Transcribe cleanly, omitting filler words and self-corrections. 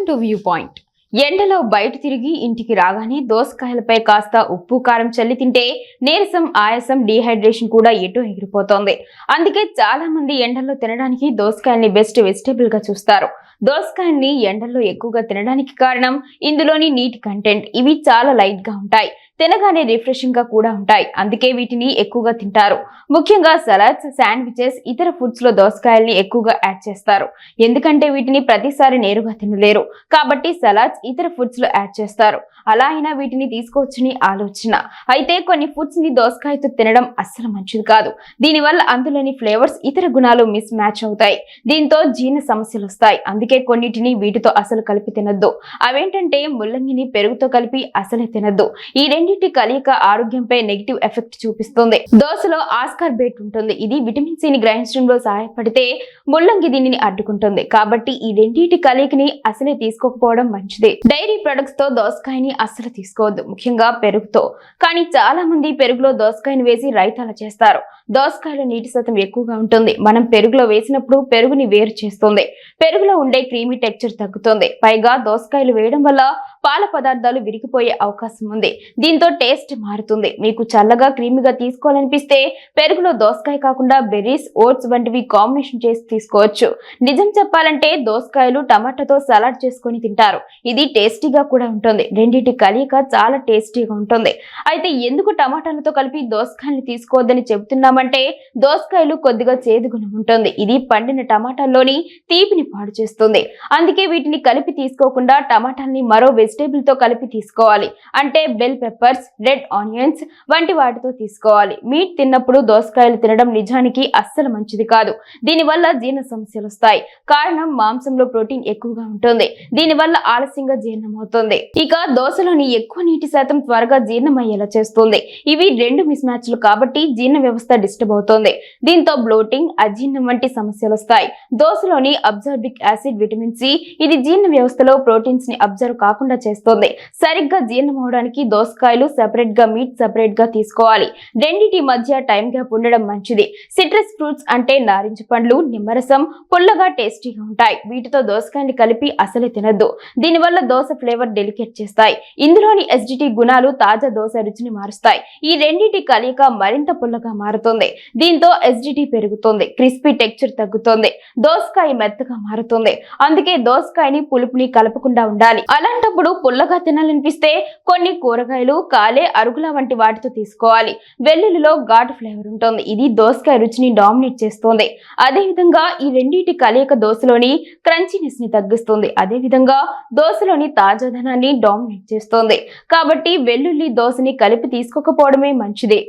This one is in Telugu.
Welcome to view point. ఎండలో బయట తిరిగి ఇంటికి రాగానే దోసకాయలపై కాస్త ఉప్పు కారం చల్లి తింటే నీరసం, ఆయాసం, డీహైడ్రేషన్ కూడా ఎటో ఎగిరిపోతోంది. అందుకే చాలా మంది ఎండల్లో తినడానికి దోసకాయల్ని బెస్ట్ వెజిటేబుల్ గా చూస్తారు. దోసకాయల్ని ఎండల్లో ఎక్కువగా తినడానికి కారణం ఇందులోని నీటి కంటెంట్. ఇవి చాలా లైట్ గా ఉంటాయి, తినగానే రిఫ్రెషింగ్ గా కూడా ఉంటాయి. అందుకే వీటిని ఎక్కువగా తింటారు. ముఖ్యంగా సలాడ్స్, శాండ్విచెస్, ఇతర ఫుడ్స్ లో దోసకాయల్ని ఎక్కువగా యాడ్ చేస్తారు. ఎందుకంటే వీటిని ప్రతిసారి నేరుగా తినలేరు కాబట్టి సలాడ్స్, ఇతర ఫుడ్స్ లో యాడ్ చేస్తారు. అలా అయినా వీటిని తీసుకోవచ్చని ఆలోచన. అయితే కొన్ని ఫుడ్స్ ని దోసకాయతో తినడం అస్సలు మంచిది కాదు. దీనివల్ల అందులోని ఫ్లేవర్స్, ఇతర గుణాలు మిస్ మ్యాచ్ అవుతాయి. దీంతో జీర్ణ సమస్యలు వస్తాయి. అందుకే కొన్నిటిని వీటితో అసలు కలిపి తినద్దు. అవేంటంటే ముల్లంగిని పెరుగుతో కలిపి అసలే తినద్దు. ఈ రెండింటి కలయిక ఆరోగ్యంపై నెగిటివ్ ఎఫెక్ట్ చూపిస్తుంది. దోసలో ఆస్కార్బేట్ ఉంటుంది. ఇది విటమిన్ సి ని గ్రహించడంలో సహాయపడితే ముల్లంగి దీనిని అడ్డుకుంటుంది. కాబట్టి ఈ రెండింటి కలయికని అసలే తీసుకోకపోవడం మంచిది. డైరీ ప్రొడక్ట్స్ తో దోసకాయని అస్సలు తీసుకోవద్దు, ముఖ్యంగా పెరుగుతో. కానీ చాలా మంది పెరుగులో దోసకాయని వేసి రైతాల చేస్తారు. దోసకాయలో నీటి శాతం ఎక్కువగా ఉంటుంది. మనం పెరుగులో వేసినప్పుడు పెరుగుని వేరు చేస్తుంది. పెరుగులో ఉండే క్రీమీ టెక్స్చర్ తగ్గుతుంది. పైగా దోసకాయలు వేయడం వల్ల పాల పదార్థాలు విరిగిపోయే అవకాశం ఉంది. దీంతో టేస్ట్ మారుతుంది. మీకు చల్లగా, క్రీమీగా తీసుకోవాలనిపిస్తే పెరుగులో దోసకాయ కాకుండా బెర్రీస్, ఓట్స్ వంటివి కాంబినేషన్ చేసి తీసుకోవచ్చు. నిజం చెప్పాలంటే దోసకాయలు టమాటాతో సలాడ్ చేసుకొని తింటారు. ఇది టేస్టీగా కూడా ఉంటుంది. రెండింటి కలయిక చాలా టేస్టీగా ఉంటుంది. అయితే ఎందుకు టమాటాలతో కలిపి దోసకాయల్ని తీసుకోవద్దని చెబుతున్నామంటే దోసకాయలు కొద్దిగా చేదు గుణం ఉంటుంది. ఇది పండిన టమాటాల్లోని తీపిని పాడు చేస్తుంది. అందుకే వీటిని కలిపి తీసుకోకుండా టమాటాల్ని మరో వెజిటేబుల్ తో కలిపి తీసుకోవాలి. అంటే బెల్ పెప్పర్స్, రెడ్ ఆనియన్స్ వంటి వాటితో తీసుకోవాలి. మీట్ తిన్నప్పుడు దోసకాయలు తినడం నిజానికి అస్సలు మంచిది కాదు. దీనివల్ల జీర్ణ సమస్యలు వస్తాయి. కారణం మాంసంలో ప్రోటీన్ ఎక్కువగా ఉంటుంది. దీనివల్ల ఆలస్యంగా జీర్ణమవుతుంది. ఇక దోసలోని ఎక్కువ నీటి శాతం త్వరగా జీర్ణమయ్యేలా చేస్తుంది. ఇవి రెండు మిస్ మ్యాచ్లు కాబట్టి జీర్ణ వ్యవస్థ డిస్టర్బ్ అవుతుంది. దీంతో బ్లోటింగ్, అజీర్ణం వంటి సమస్యలు వస్తాయి. దోసలోని అబ్జార్బిక్ యాసిడ్, విటమిన్ సి, ఇది జీర్ణ వ్యవస్థలో ప్రోటీన్స్ ని అబ్జర్వ్ కాకుండా చేస్తుంది. సరిగ్గా జీర్ణం అవడానికి దోసకాయలు సెపరేట్ గా, మీట్ సెపరేట్ గా తీసుకోవాలి. రెండింటి మధ్య టైం గ్యాప్ ఉండడం మంచిది. సిట్రస్ ఫ్రూట్స్ అంటే నారింజ పండ్లు, నిమ్మరసం పుల్లగా, టేస్టీగా ఉంటాయి. వీటితో దోసకాయని కలిపి అసలే తినద్దు. దీనివల్ల దోస ఫ్లేవర్ డెలికేట్ చేస్తాయి. ఇందులోని ఎసిడిటీ గుణాలు తాజా దోస రుచిని మారుస్తాయి. ఈ రెండింటి కలయిక మరింత పుల్లగా మారుతుంది. దీంతో ఎసిడిటీ పెరుగుతుంది, క్రిస్పీ టెక్స్చర్ తగ్గుతుంది, దోసకాయ మెత్తగా మారుతుంది. అందుకే దోసకాయని పులుపుని కలపకుండా ఉండాలి. అలాంటప్పుడు పుల్లగా తినాలనిపిస్తే కొన్ని కూరగాయలు, కాలే, అరుగుల వంటి వాటితో తీసుకోవాలి. వెల్లుల్లిలో ఘాటు ఫ్లేవర్ ఉంటుంది. ఇది దోసకాయ రుచిని డామినేట్ చేస్తుంది. అదేవిధంగా ఈ రెండింటి కలయిక దోసలోని క్రంచీనెస్ ని తగ్గిస్తుంది. అదేవిధంగా దోసలోని తాజాదనాన్ని డామినేట్ చేస్తుంది. కాబట్టి వెల్లుల్లి, దోసని కలిపి తీసుకోకపోవడమే మంచిది.